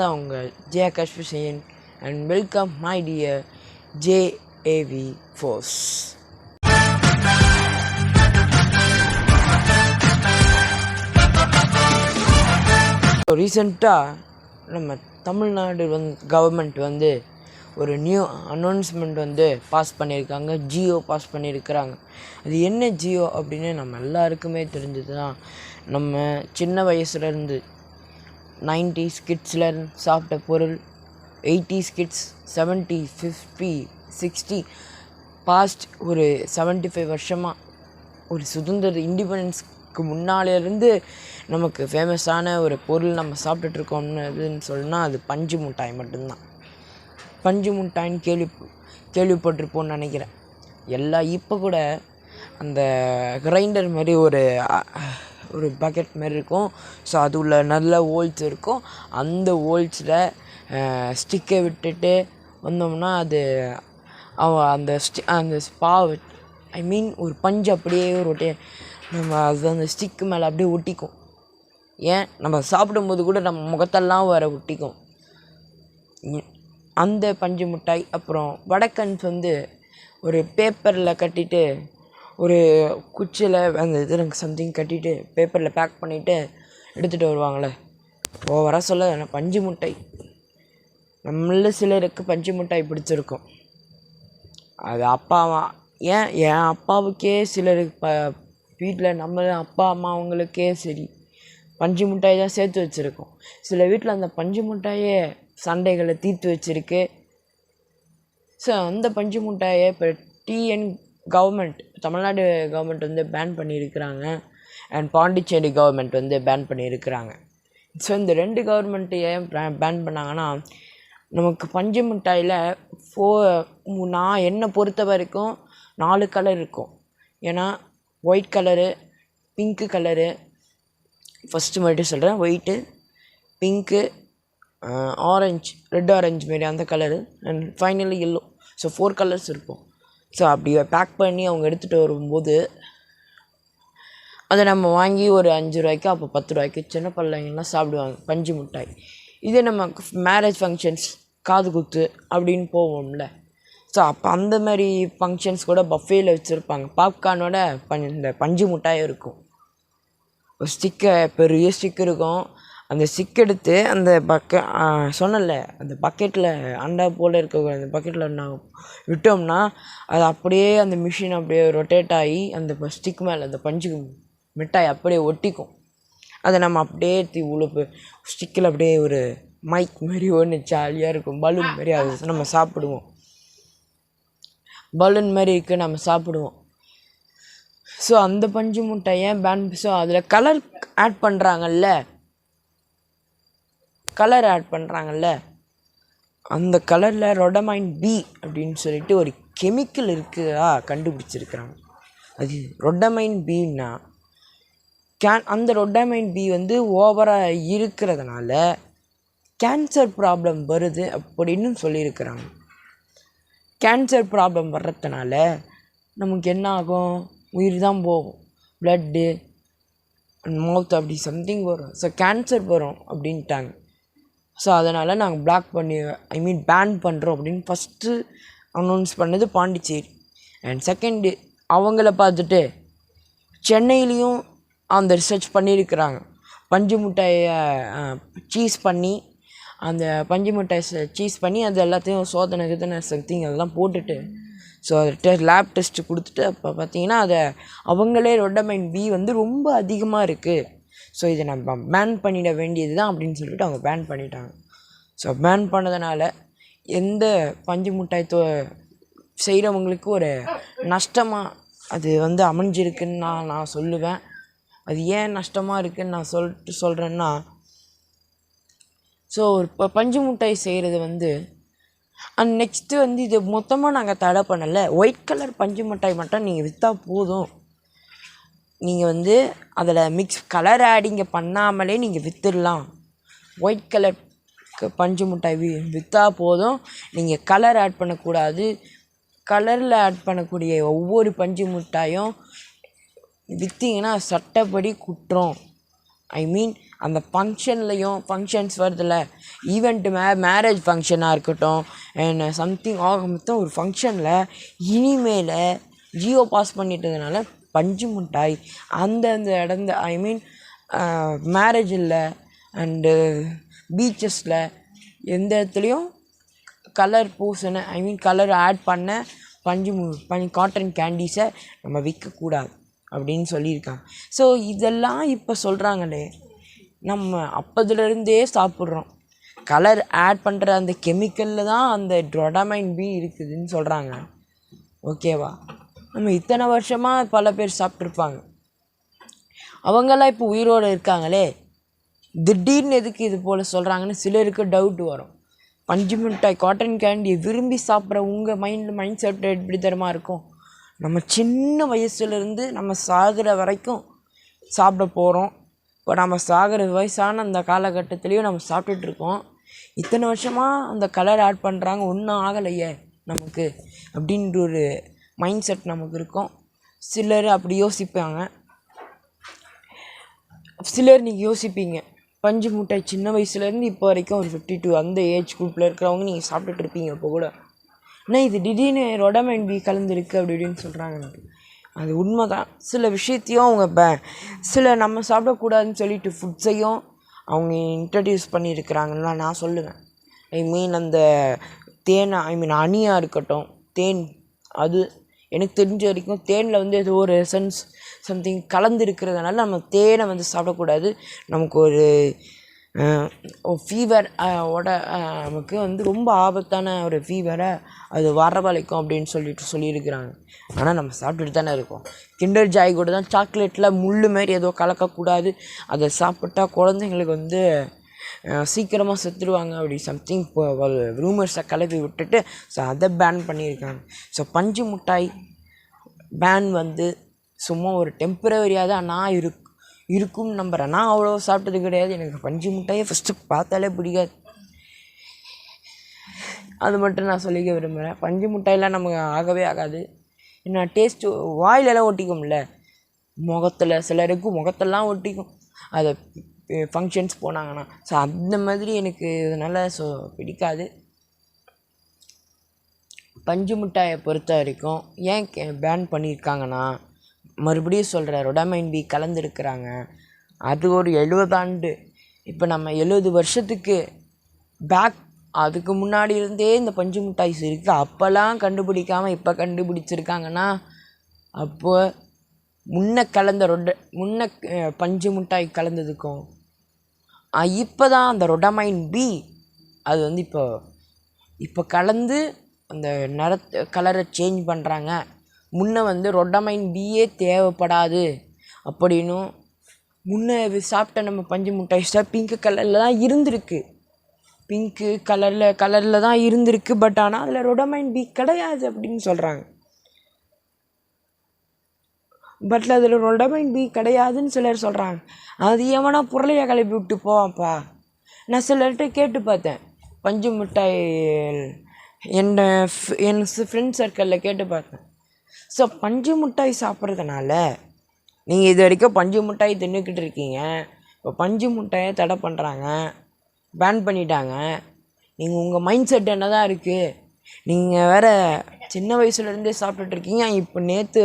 தான் உங்கள் J Akash Hussain and welcome my dear JAV force. ரீசெண்டாக நம்ம தமிழ்நாடு கவர்மெண்ட் ஒரு நியூ அனௌன்ஸ்மெண்ட் பாஸ் பண்ணியிருக்காங்க, ஜியோ பாஸ் பண்ணியிருக்கிறாங்க. அது என்ன ஜியோ அப்படின்னு நம்ம எல்லாருக்குமே தெரிஞ்சது தான். நம்ம சின்ன வயசுலேருந்து 90s கிட்ஸில் சாப்பிட்ட பொருள், 80s கிட்ஸ், 70, 50, 60 பாஸ்ட் ஒரு 75 வருஷமாக ஒரு சுதந்திர இண்டிபெண்டன்ஸ்க்கு முன்னாலேருந்து நமக்கு ஃபேமஸான ஒரு பொருள் நம்ம சாப்பிட்டுட்ருக்கோம்னு சொன்னால் அது பஞ்சு மிட்டாய் மட்டும்தான். பஞ்சு மிட்டாய்ன்னு கேள்விப்பட்டிருப்போன்னு நினைக்கிறேன். இப்போ கூட அந்த கிரைண்டர் மாதிரி ஒரு பக்கெட் மாதிரி இருக்கும். ஸோ அது உள்ள நல்ல ஹோல்ஸ் இருக்கும். அந்த ஹோல்ஸில் ஸ்டிக்கை விட்டுட்டு வந்தோம்னா அது அந்த பாவை ஒரு பஞ்சு அப்படியே நம்ம அது அந்த ஸ்டிக்கு மேலே அப்படியே ஒட்டிக்கும். ஏன் நம்ம சாப்பிடும்போது கூட நம்ம முகத்தெல்லாம் வர ஒட்டிக்கும் அந்த பஞ்சு மிட்டாய். அப்புறம் வடக்கன்ஸ் ஒரு பேப்பரில் கட்டிட்டு ஒரு குச்சியில் அந்த இது சம்திங் கட்டிட்டு பேப்பரில் பேக் பண்ணிவிட்டு எடுத்துகிட்டு வருவாங்களே, ஓவராக சொல்ல பஞ்சு மிட்டாய். நம்மள சிலருக்கு பஞ்சு மிட்டாய் பிடிச்சிருக்கும். அது என் அப்பாவுக்கே சிலருக்கு வீட்டில் நம்ம அப்பா அம்மா அவங்களுக்கே சரி பஞ்சு மிட்டாய் தான் சேர்த்து வச்சுருக்கோம். சில வீட்டில் அந்த பஞ்சு மிட்டாயே சண்டைகளை தீர்த்து வச்சுருக்கு. ஸோ அந்த பஞ்சு மிட்டாயை இப்போ கவர்மெண்ட், தமிழ்நாடு கவர்மெண்ட் பேன் பண்ணியிருக்கிறாங்க. அண்ட் பாண்டிச்சேரி கவர்மெண்ட் பேன் பண்ணியிருக்கிறாங்க. ஸோ இந்த 2 கவர்மெண்ட்டு ஏன் பேன் பண்ணாங்கன்னா, நமக்கு பஞ்சு மிட்டாயில் நான் என்னை பொறுத்த வரைக்கும் 4 கலர் இருக்கும். ஏன்னா white colour, pink colour, first மட்டும் சொல்கிறேன், white, pink, orange, red orange மாரி அந்த colour, and finally yellow. So 4 colours இருக்கும். ஸோ அப்படி பேக் பண்ணி அவங்க எடுத்துகிட்டு வரும்போது அதை நம்ம வாங்கி ஒரு 5 ரூபாய்க்கு, அப்போ 10 ரூபாய்க்கு சின்ன பிள்ளைங்கள்லாம் சாப்பிடுவாங்க பஞ்சு மிட்டாய். இதே நம்ம மேரேஜ் ஃபங்க்ஷன்ஸ், காது குத்து அப்படின்னு போவோம்ல, ஸோ அப்போ அந்த மாதிரி ஃபங்க்ஷன்ஸ் கூட பஃபேயில் வச்சுருப்பாங்க. பாப்கார்னோட இந்த பஞ்சு மிட்டாயும் இருக்கும். ஒரு பெரிய ஸ்டிக் இருக்கும். அந்த ஸ்டிக் எடுத்து அந்த சொன்னல அந்த பக்கெட்டில் அண்டா போல் இருக்க அந்த பக்கெட்டில் நான் விட்டோம்னா அது அப்படியே அந்த மிஷின் அப்படியே ரொட்டேட் ஆகி அந்த ஸ்டிக் மேலே அந்த பஞ்சு மிட்டாய் அப்படியே ஒட்டிக்கும். அதை நம்ம அப்படியே உழுப்பு ஸ்டிக்கில் அப்படியே ஒரு மைக் மாதிரி ஒன்று ஜாலியாக இருக்கும், பலூன் மாதிரி. அது நம்ம சாப்பிடுவோம், பலூன் மாதிரி இருக்குது, நம்ம சாப்பிடுவோம். ஸோ அந்த பஞ்சு மிட்டாய் ஏன் பேன்? ஸோ அதில் கலர் ஆட் பண்ணுறாங்கல்ல, அந்த கலரில் ரொடமைன் பி அப்படின்னு சொல்லிட்டு ஒரு கெமிக்கல் இருக்குதா கண்டுபிடிச்சிருக்கிறாங்க. அது ரொடமைன் பின்னா அந்த ரொடமைன் பி ஓவராக இருக்கிறதுனால கேன்சர் ப்ராப்ளம் வருது அப்படின்னு சொல்லியிருக்கிறாங்க. கேன்சர் ப்ராப்ளம் வர்றதுனால நமக்கு என்ன ஆகும்? உயிர் தான் போகும், ப்ளட்டு, மவுத் அப்படி சம்திங் வரும். ஸோ கேன்சர் வரும் அப்படின்ட்டாங்க. ஸோ அதனால் நாங்கள் பேன் பண்ணுறோம் அப்படின்னு ஃபஸ்ட்டு அனௌன்ஸ் பண்ணது பாண்டிச்சேரி. அண்ட் செகண்டு அவங்கள பார்த்துட்டு சென்னையிலையும் அந்த ரிசர்ச் பண்ணியிருக்கிறாங்க. பஞ்சு மிட்டாயை சீஸ் பண்ணி, அந்த பஞ்சு மிட்டாய் சீஸ் பண்ணி அது எல்லாத்தையும் சோதனை சம்திங் அதெல்லாம் போட்டுட்டு, ஸோ அதை லேப் டெஸ்ட்டு கொடுத்துட்டு அப்போ பார்த்தீங்கன்னா அதை அவங்களே ரொடமைன் பி ரொம்ப அதிகமாக இருக்குது, ஸோ இதை நம்ம பேன் பண்ணிட வேண்டியது தான் அப்படின்னு சொல்லிட்டு அவங்க பேன் பண்ணிட்டாங்க. ஸோ பேன் பண்ணதுனால எந்த பஞ்சு மிட்டாய் செய்கிறவங்களுக்கு ஒரு நஷ்டமாக அது அமைஞ்சிருக்குன்னு நான் சொல்லுவேன். அது ஏன் நஷ்டமாக இருக்குதுன்னு நான் சொல்கிறேன்னா, ஸோ இப்போ பஞ்சு மிட்டாய் செய்கிறது அண்ட் நெக்ஸ்ட்டு இது மொத்தமாக நாங்கள் தடை பண்ணலை. ஒயிட் கலர் பஞ்சு மிட்டாய் மட்டும் நீங்கள் விற்றா போதும். நீங்கள் அதில் கலர் ஆடிங்க பண்ணாமலே நீங்கள் விற்றுடலாம். ஒயிட் கலர் பஞ்சு மிட்டாய் விற்றா போதும், நீங்கள் கலர் ஆட் பண்ணக்கூடாது. கலரில் ஆட் பண்ணக்கூடிய ஒவ்வொரு பஞ்சு மிட்டாயும் விற்றீங்கன்னா சட்டப்படி குற்றம். ஐ மீன் அந்த ஃபங்க்ஷன்ஸ் வருதுல்ல, ஈவெண்ட்டு மேரேஜ் ஃபங்க்ஷனாக இருக்கட்டும் அண்ட் சம்திங் மொத்தம் ஒரு ஃபங்க்ஷனில் இனிமேல் ஜியோ பாஸ் பண்ணிட்டதுனால பஞ்சு மிட்டாய் அந்தந்த ஐ மீன் மேரேஜில் அண்டு பீச்சஸில் எந்த இடத்துலையும் கலர் பூசின ஐ மீன் கலர் ஆட் பண்ண காட்டன் கேண்டீஸை நம்ம விற்கக்கூடாது அப்படின்னு சொல்லியிருக்காங்க. ஸோ இதெல்லாம் இப்போ சொல்கிறாங்களே, நம்ம அப்போதுலேருந்தே சாப்பிட்றோம். கலர் ஆட் பண்ணுற அந்த கெமிக்கலில் தான் அந்த ரொடமைன் பி இருக்குதுன்னு சொல்கிறாங்க. ஓகேவா? நம்ம இத்தனை வருஷமாக பல பேர் சாப்பிட்ருப்பாங்க. அவங்கெல்லாம் இப்போ உயிரோடு இருக்காங்களே, திடீர்னு எதுக்கு இது போல் சொல்கிறாங்கன்னு சிலருக்கு டவுட் வரும். பஞ்சு மிட்டாய் காட்டன் கேண்டியை விரும்பி சாப்பிட்ற உங்கள் மைண்ட் செட் எப்படி தரமா இருக்கும்? நம்ம சின்ன வயசுலேருந்து நம்ம சாகிற வரைக்கும் சாப்பிட போகிறோம். இப்போ நம்ம சாகிற வயசான அந்த காலகட்டத்துலேயும் நம்ம சாப்பிட்டுட்ருக்கோம். இத்தனை வருஷமாக அந்த கலர் ஆட் பண்ணுறாங்க, ஒன்றும் ஆகலையே நமக்கு அப்படின்ற ஒரு மைண்ட் செட் நமக்கு இருக்கும். சிலர் அப்படி யோசிப்பாங்க. சிலர் நீங்கள் யோசிப்பீங்க, பஞ்சு மிட்டாய் சின்ன வயசுலேருந்து இப்போ வரைக்கும் ஒரு 52 அந்த ஏஜ் குரூப்பில் இருக்கிறவங்க நீங்கள் சாப்பிட்டுட்டு இருப்பீங்க. இப்போ கூட ஆனால் இது திடீர்னு ரொடமைன் பி கலந்துருக்கு அப்படி இப்படின்னு சொல்கிறாங்க. அது உண்மை தான். சில விஷயத்தையும் அவங்க சில நம்ம சாப்பிடக்கூடாதுன்னு சொல்லிட்டு ஃபுட்ஸையும் அவங்க இன்ட்ரடியூஸ் பண்ணியிருக்கிறாங்கன்னு நான் சொல்லுவேன். ஐ மீன் அந்த தேனை அணியாக இருக்கட்டும், தேன், அது எனக்கு தெரிஞ்ச வரைக்கும் தேனில் வந்து ஏதோ ஒரு எசன்ஸ் சம்திங் கலந்து இருக்கிறதுனால நம்ம தேனை வந்து சாப்பிடக்கூடாது. நமக்கு ஒரு ஃபீவர் நமக்கு வந்து ரொம்ப ஆபத்தான ஒரு ஃபீவரை அது வரவழைக்கும் அப்படின்னு சொல்லியிருக்கிறாங்க. ஆனால் நம்ம சாப்பிட்டுட்டு தானே இருக்கோம். கிண்டர் ஜாய் கூட தான் சாக்லேட்டில் முள் மாரி ஏதோ கலக்கக்கூடாது, அதை சாப்பிட்டா குழந்தைங்களுக்கு வந்து சீக்கிரமாக செத்துடுவாங்க அப்படி சம்திங் ரூமர்ஸை கிளப்பி விட்டுட்டு ஸோ அதை பேன் பண்ணியிருக்காங்க. ஸோ பஞ்சு மிட்டாய் பேன் வந்து சும்மா ஒரு டெம்பரவரியாக தான் நான் இருக்கும்னு நம்புகிறேன். நான் அவ்வளோ சாப்பிட்டது கிடையாது. எனக்கு பஞ்சு மிட்டாயை ஃபஸ்ட்டு பார்த்தாலே பிடிக்காது. அது மட்டும் நான் சொல்லிக்க விரும்புகிறேன். பஞ்சு மிட்டாயெலாம் நமக்கு ஆகவே ஆகாது. என்ன டேஸ்ட்டு வாயிலெல்லாம் ஒட்டிக்கும்ல, சிலருக்கு முகத்தெல்லாம் ஒட்டிக்கும் அதை ஃபங்க்ஷன்ஸ் போனாங்கன்னா. ஸோ அந்த மாதிரி எனக்கு இதனால் பிடிக்காது. பஞ்சு மிட்டாயை பொறுத்த வரைக்கும் ஏன் பேன் பண்ணியிருக்காங்கன்னா, மறுபடியும் சொல்கிறேன், ரொடமைன் பி கலந்துருக்கிறாங்க. அது ஒரு 70 ஆண்டு, இப்போ நம்ம 70 வருஷத்துக்கு பேக் அதுக்கு முன்னாடி இருந்தே இந்த பஞ்சு மிட்டாய்ஸ் இருக்குது. அப்போல்லாம் கண்டுபிடிக்காமல் இப்போ கண்டுபிடிச்சிருக்காங்கன்னா, அப்போ முன்ன பஞ்சு மிட்டாய் கலந்ததுக்கும் இப்போ தான் அந்த ரொடமைன் பி அது வந்து இப்போ கலந்து அந்த கலரை சேஞ்ச் பண்ணுறாங்க. முன்ன வந்து ரொடமைன் பியே தேவைப்படாது அப்படின்னும், முன்ன சாப்பிட்ட நம்ம பஞ்சு மிட்டாய்ஸில் பிங்க் கலரில் தான் இருந்திருக்கு, பிங்க்கு கலரில் தான் இருந்திருக்கு. பட் ஆனால் அதில் ரொடமைன் பி கிடையாது அப்படின்னு சொல்கிறாங்க. பட் அதில் ரொடமைன் பி கிடையாதுன்னு சிலர் சொல்கிறாங்க. அது எவனா பொருளையாக கிளப்பி விட்டு போவான்ப்பா. நான் சிலர்கிட்ட கேட்டு பார்த்தேன், பஞ்சு மிட்டாய் என் ஃப்ரெண்ட் சர்க்கிளில் கேட்டு பார்த்தேன். ஸோ பஞ்சு மிட்டாய் சாப்பிட்றதுனால நீங்கள் இது வரைக்கும் பஞ்சு மிட்டாய் தின்னுக்கிட்டு இருக்கீங்க, இப்போ பஞ்சு மிட்டாயை தடை பண்ணுறாங்க, பேன் பண்ணிட்டாங்க. நீங்கள் உங்கள் மைண்ட் செட் என்ன தான் இருக்குது? நீங்கள் வேறு சின்ன வயசுலேருந்தே சாப்பிட்டுட்ருக்கீங்க. இப்போ நேற்று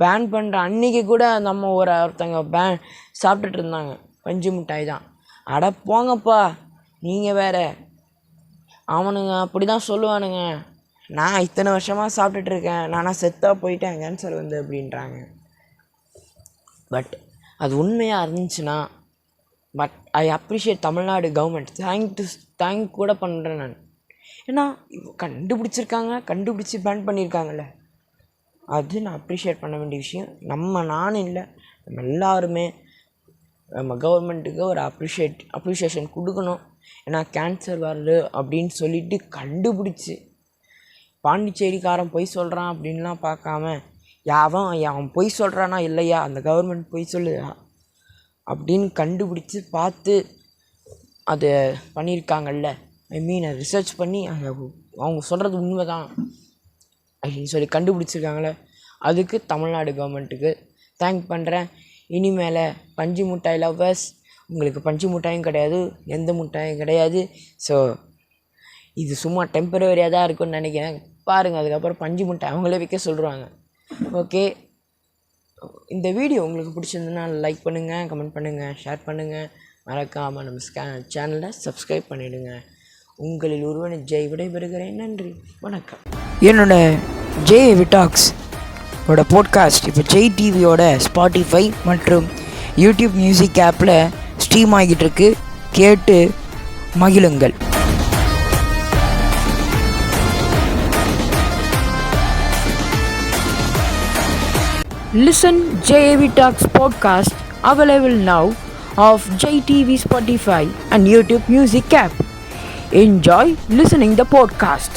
பேன் பண்ணுற அன்றைக்கி கூட நம்ம ஒருத்தங்க சாப்பிட்டுட்டு இருந்தாங்க பஞ்சு மிட்டாய் தான். அட போங்கப்பா, நீங்கள் வேறு. அவனுங்க அப்படி தான் சொல்லுவானுங்க, நான் இத்தனை வருஷமாக சாப்பிட்டுட்ருக்கேன், நானாக செத்தாக போயிட்டேன் கேன்சர் வந்து அப்படின்றாங்க. பட் அது உண்மையாக இருந்துச்சுன்னா, but I appreciate Tamil Nadu government. Thank கூட பண்ணுறேன் நான். ஏன்னா கண்டுபிடிச்சி பேன் பண்ணியிருக்காங்கல்ல, அது நான் அப்ரிஷியேட் பண்ண வேண்டிய விஷயம். நானும் இல்லை, நம்ம எல்லாருமே நம்ம கவர்மெண்ட்டுக்கு ஒரு அப்ரிஷியேஷன் கொடுக்கணும். ஏன்னா கேன்சர் வருது அப்படின்னு சொல்லிட்டு கண்டுபிடிச்சி, பாண்டிச்சேரிக்காரன் பொய் சொல்கிறான் அப்படின்லாம் பார்க்காம, அவன் பொய் சொல்கிறானா இல்லையா, அந்த கவர்மெண்ட் பொய் சொல்லுதா அப்படின்னு கண்டுபிடிச்சி பார்த்து அதை பண்ணியிருக்காங்கல்ல. ஐ மீன் அதை ரிசர்ச் பண்ணி அவங்க சொல்கிறது உண்மை தான் அப்படின்னு சொல்லி கண்டுபிடிச்சிருக்காங்களே, அதுக்கு தமிழ்நாடு கவர்மெண்ட்டுக்கு தேங்க் பண்ணுறேன். இனிமேல் பஞ்சு மிட்டாய் லவ்வர்ஸ் உங்களுக்கு பஞ்சு மிட்டாயும் கிடையாது, எந்த மிட்டாயும் கிடையாது. ஸோ இது சும்மா டெம்பரவரியாக தான் இருக்கும்னு நினைக்கிறேன். பாருங்கள், அதுக்கப்புறம் பஞ்சு மிட்டாய் அவங்களே விற்க சொல்கிறாங்க. ஓகே, இந்த வீடியோ உங்களுக்கு பிடிச்சிருந்ததுன்னா லைக் பண்ணுங்கள், கமெண்ட் பண்ணுங்கள், ஷேர் பண்ணுங்கள். மறக்காமல் நம்ம சேனலை சப்ஸ்கிரைப் பண்ணிவிடுங்க. உங்களில் ஒருவனை ஜெய் விடைபெறுகிறேன். நன்றி, வணக்கம். என்னோட ஜெய் விடாக்ஸ் ஓட போட்காஸ்ட் இப்போ ஜெய் டிவியோட ஸ்பாட்டிஃபை மற்றும் யூடியூப் மியூசிக் ஆப்பில் ஸ்ட்ரீம் ஆகிட்டு இருக்கு. கேட்டு மகிழுங்கள். Listen JAV Talks podcast available now of JTV Spotify and YouTube Music app. Enjoy listening the podcast.